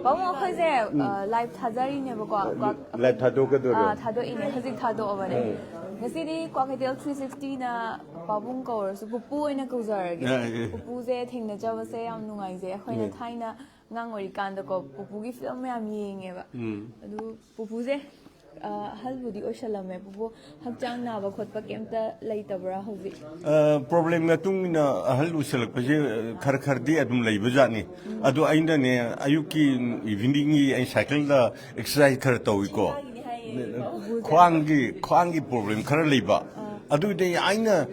Bóng khơi rẻ live thả ra đi nè bà lại thà đâu cái đó thả đôi in khơi dịch thả đôi ở đây cái gì đi qua cái tiêu 360 na bóng cầu rồi số bù ấy na cầu giờ cái bù dễ thình là cho sẽ em nung ngày dễ khơi na thay na ngang ngồi can đó có bù cái film mấy em nhìn nghe vậy bù dễ halbudi oshalame bù hak chang na ba khot pa kemta leitabra hozi problem na tung na halu selak pa je khar khar di adum lai bajani adu ainda ne ayuki evening gi ai cycle da exercise khar tawi ko khwang gi problem khar leiba adu de aina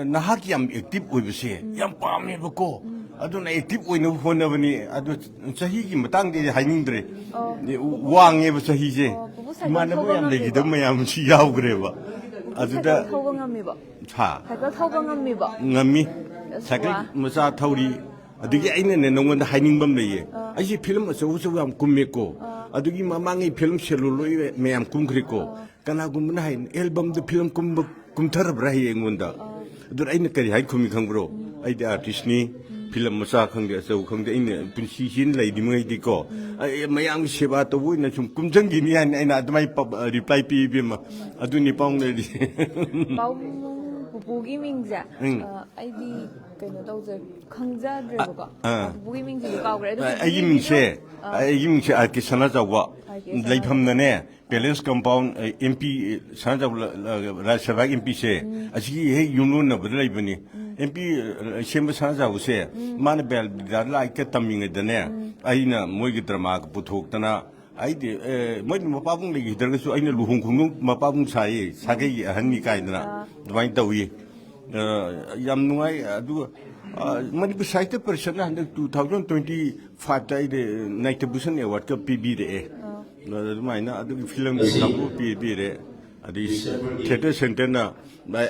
nahak yam active oibse yam pame ba ko adu na active oina hona bani adu chahi gi matang de haining dre wange ba chahi je mana bo yam legi dam yam chi yaw gre ba adu da thâu ngami ba ha cycle thâu ngami ba ngami cycle masa thauri adugi aina ne nongon da haining bam leye ai film so so yam kumme ko adugi mamangi film seluloi me yam kum khri ko kana gum na hain album de film kum thar bra hi engonda adur aina kari hai khumi khangro ai da artist ni film masa khang de so khang de aina punsi hin lai di mai di ko mayam seba to bu na chum kum jang gi ni aina admai reply pi bi ma aduni pong le di pong bugi mingja ai di cái nó đâu rồi không ra rồi bố bố mình chỉ cao cái đó ai im se ai cái sana jawa lai pham na ne palace compound mp sana jawa ra sabak mp se achi he yunu na badai bani mp sem sana jawa se man bel da lai ka taming da ne ai na moi gi drama ka puthok tana ai de moi ma pa bung le gi dar ga su ai na luhung khung ma pa bung sai sa ge han ni kai na dwai tawi yam nuai adu mani bu saite person na 2025 ta ide night busan award ka pb de na mai na adu film ki kamu pb de adi theater center na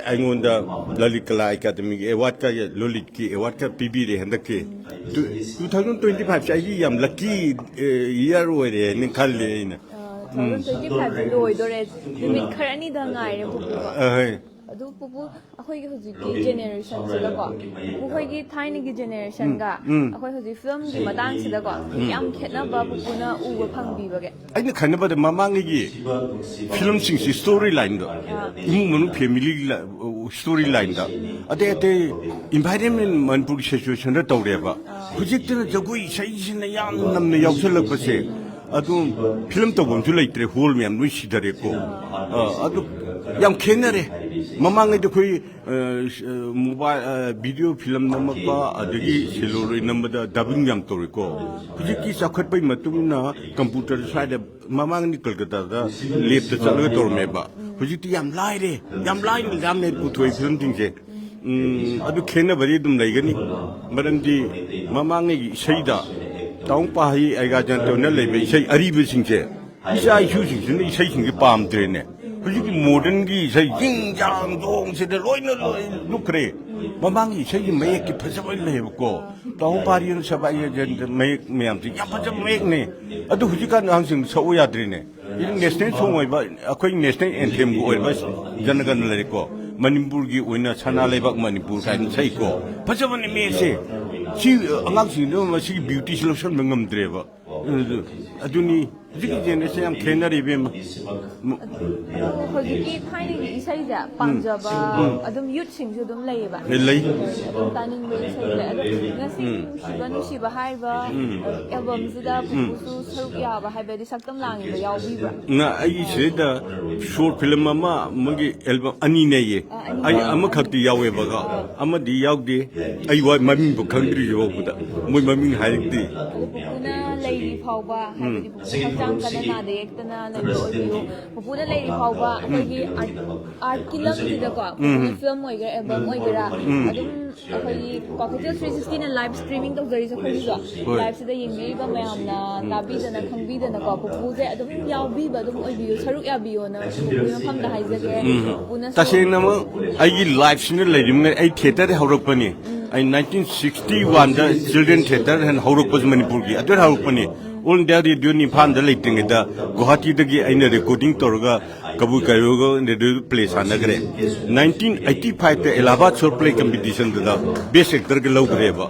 ai ngon da lalikala academy award ka lolit ki award ka pb de handak ke 2025 sai yam lucky year wo de nin khal le ina 2025 loi dore limit kharani da ngai re bu adu pupu akhoi gi hoji ki generation se da ko akhoi gi thaini gi generation ga akhoi hoji film gi madang se da ko yam khena ba pupu na u ba phang bi ba ge aina khana ba de mamang gi film sing si story line do imu manu family story line da ate environment manpur situation da tawre ba hujik te jagoi sai sin na yam nam na yausalak ba se adu film to bom ju leitre hol me am nui sidare ko adu yam khenare mamang de khoi mobile video film namakpa adagi seloroi namada dubbing yam tori ko hujiki sakhat pai matung na computer side mamang ni kolkata da lep ta chalo tor me ba hujiki yam lai ni yam ne puthoi film ting je adu khena bari dum laigani maramdi mamang ni seida taung pa hi aiga jan to na lebe sei aribe singje isa isu sing ni sei sing pam tre ne hujiki modern gi sei jing jang dong se de loi lukre mamang gi sei me ki phasabai le ko taung pa ri sa ba ye jan me meam ti ya phasab me ne adu hujika nang sing so ya dre ne in national song oi ba akhoi national anthem go oi ba janagan le ko manipur gi oina chana lebak manipur kan sei ko phasab ne me se si angang si no ma si beauty solution mengam dreba aduni jiki jene se am khenari be ma hojiki thaini gi isai ja panjaba adum youth sing ju dum lei ba lei taning be isai le ngasi shiba hai ba album zida pusu saruk ya ba hai ba di saktam lang ba yaw bi ba na ai se da short film ma magi album ani ne ye ai ama khakti yawe ba ga ama di yaw de ai wa mami bu khangri yo bu da moi mami hai di pupuna lady phawba habidi pupuna kana na de ektana lady oiyo pupuna lady phawba akhoi art kilam ti da ko film oi ga album oi ga adum akhoi Cocktail 360 na live streaming tok jari sa khoi ga live se da yingi ba mayam na tabi da na khangbi da na ko pupu je adum yaw bi ba adum oi bi saruk ya bi yo na pupuna pham da hai jage pupuna taseng na mo ai live sin le rim ai theater haurak pani ai 1961 da children theater han haurak pas manipur gi adur haurak pani all India radio ni phan da leiting da Guwahati da gi aina recording torga kabul kayogo ne de play sanagre 1985 te Allahabad short play competition da best actor ke log reba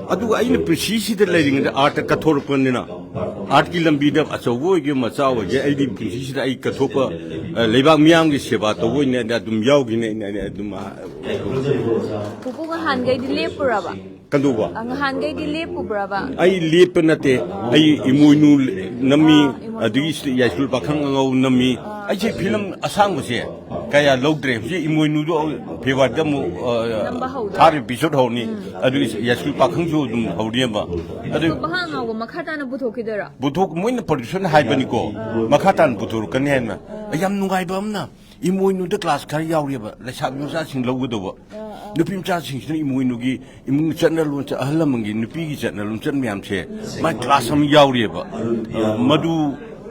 adu aina precise de leading the art kathor panina art ki lambi da achogo ge macha wo ge aidi precise da ai kathopa leibak miyam gi seba to wo ne da dum yaw gi ne dum pupu ga han gai di lepura ba kanduba ang han gai di lepura ba ai lep nate ai imoinu nami adigi ya school pakhang ngau nami ai che film asang bu se kaya logdre ji imoinu do phewat da mu har episode honi adu ya school pakhang jo dum haudiya ba adu bahang ngau makhata na buthokidara buthok moin production haibani ko makhatan buthur kan hen ayam nungai ba amna imoinu da class khar yauri ba la sab nu sa sing logdo ba nupi mcha sing sing imoinu gi imu channel lon cha ahlamang gi nupi gi channel lon chan myam che ma class am yauri ba madu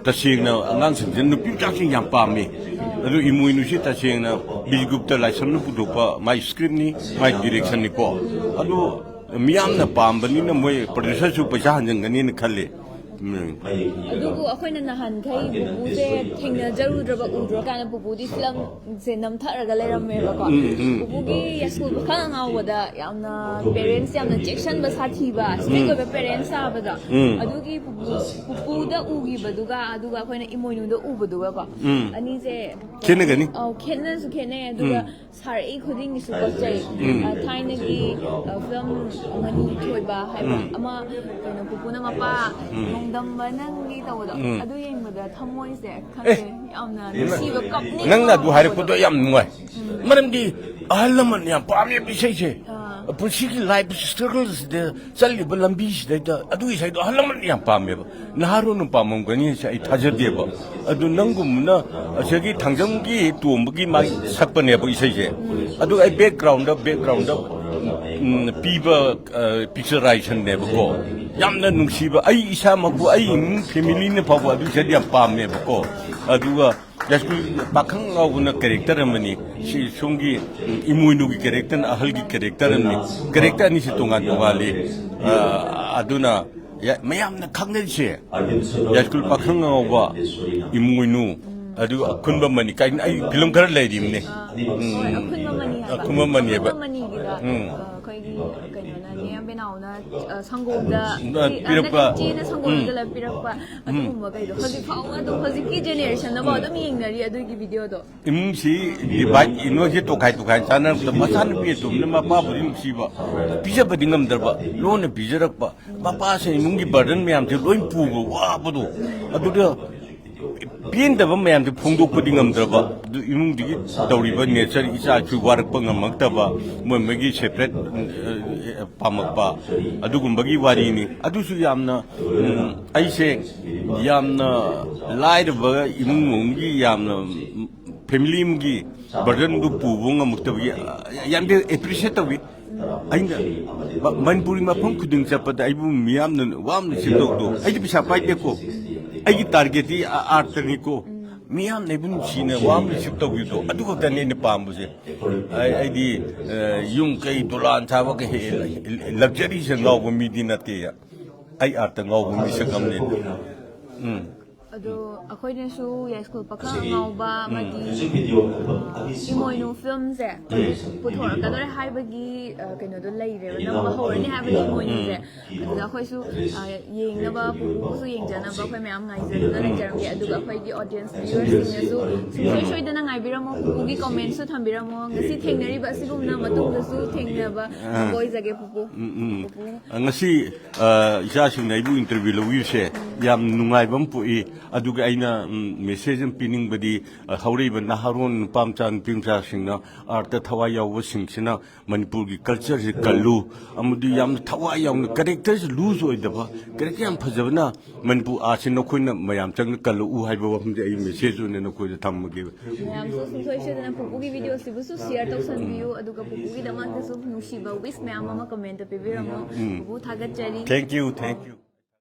tasingna angang sing nupi mcha sing yam pa me adu imoinu si tasingna Bijgupta la sam nu pudopa my script ni my direction ni ko adu miyam na pambani na moy producer su paisa hanjang gani na khalle adugu akoina nahan khai bubu je thengna jarudra ba udra kana bubu di film je namtharaga leiramme ba ko bubu gi school ba khang awada yamna parents yamna section ba sathi ba strict ba parents sa ba da adugi bubu da ugi ba duga aduga akoina imoinu da u ba duga ko ani je kene gani kene su kene aduga sar e khuding ni su ko jai thaina gi film ngani thoi ba hai ba ama kana bubu na mapa damba nang gi tawda adu yengba thamoi se khane yamna siba kapni nang na du hare ko do yam nuai maram di ahalaman yam pamye bisai che punsiki life struggles de salli balambi de adu isai do ahalaman yam pamye naharu nu pamong gani sai thajade ba adu nangum na asagi thangjam gi tomgi mai sakpane ba isai che adu ai background da piba picturization ne ba ko yamna nungsiba ai isa mabu ai family ne phawa adu se yam pam me ba ko adu ga jasku pakhang ngawuna character amani si songi imuinu gi character ahal gi character ni si tonga le aduna ya mayam na khangna se jasku pakhang ngawa imuinu adu kunba mani kai ai film khar lai dim ne kunba mani ba kai gi kaina ne benau na sangomda pirapa china sangomda la pirapa adu ma kai do hoji fawa do hoji ki generation na ba do mi nari adu gi video do si divide ino je to kai sana masan pi to ne ma pa buri si ba pija ba dingam dar ba lo ne bijarak ba pa se imung gi burden me am je loin pu go wa ba do adu de pin da ba me am je phung do pudi ngam dar ba imung digi dawri ba nature isa chu warak pa ngam ta ba mo me gi separate pamak ba adu gum bagi wari ni adu su yamna ai se yamna light ba imung gi yamna family gi burden du pu bung ngam ta bi yam de appreciate wi ainda manpuri ma phang khuding chapa da ibu miyam na wam ni sidok do ai bi sa pai de ko ai gi target di art ni ko miyam ne bun china wam ni sidok wi do adu ko da ne pam bu se ai di yung kai dolan cha ba ke luxury se ngaw bu mi di na te ya ai art ngaw bu mi se kam ne ado akoina su ya school pakhang ngau ba ma di imoinu film se puthor ka dore hai ba gi kaino do lai re na ma hor ni ha ba imoinu se ado akhoi su yeng na ba pu su yeng jana ba khoi myam ngai je na lecture ge adu ga khoi gi audience viewers ne su shoi dana ngai biramo pu gi comment su thambiramo ngasi thengnari ba sigum na matung da su thengna ba boy jage pu ngasi isa sing nai bu interview lo wi se yam nungai bam pu i aduga aina message pining badi hauri ba naharon pamchan pingcha singna arta thawa yaw singsina manipur gi culture ji kallu amudi yam thawa yaw character ji lose oi da ba character yam phajabna manipur asin no khoina mayam chang kallu u hai ba hum ai message ne no khoi tham ge yam so soi se na pupu gi video si bu su share to san view aduga pupu gi da man su nushi ba wis me ama comment pe bi ramo bu thagat chari thank you